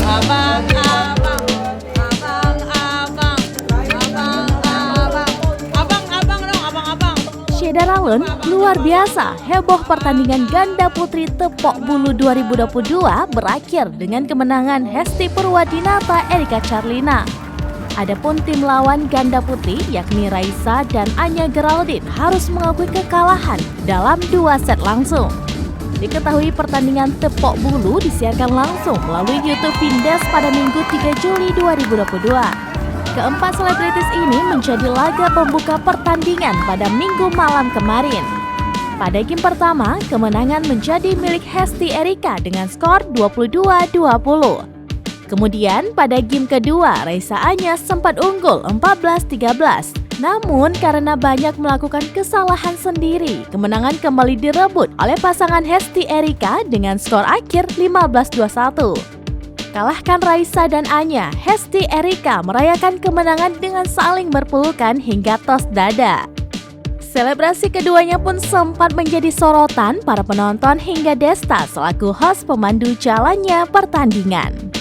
Abang-abang, abang-abang, abang-abang, abang-abang dong, abang-abang. Sheila Allen luar biasa, heboh pertandingan ganda putri Tepok Bulu 2022 berakhir dengan kemenangan Hesti Purwadinata Erika Charlina. Adapun tim lawan ganda putri yakni Raisa dan Anya Geraldine harus mengakui kekalahan dalam 2 set langsung. Diketahui pertandingan Tepok Bulu disiarkan langsung melalui YouTube Vindes pada Minggu 3 Juli 2022. Keempat selebritis ini menjadi laga pembuka pertandingan pada Minggu malam kemarin. Pada game pertama, kemenangan menjadi milik Hesti Erika dengan skor 22-20. Kemudian pada game kedua, Raisa Anya sempat unggul 14-13. Namun karena banyak melakukan kesalahan sendiri, kemenangan kembali direbut oleh pasangan Hesti Erika dengan skor akhir 15-21. Kalahkan Raisa dan Anya, Hesti Erika merayakan kemenangan dengan saling berpelukan hingga tos dada. Selebrasi keduanya pun sempat menjadi sorotan para penonton hingga Desta selaku host pemandu jalannya pertandingan.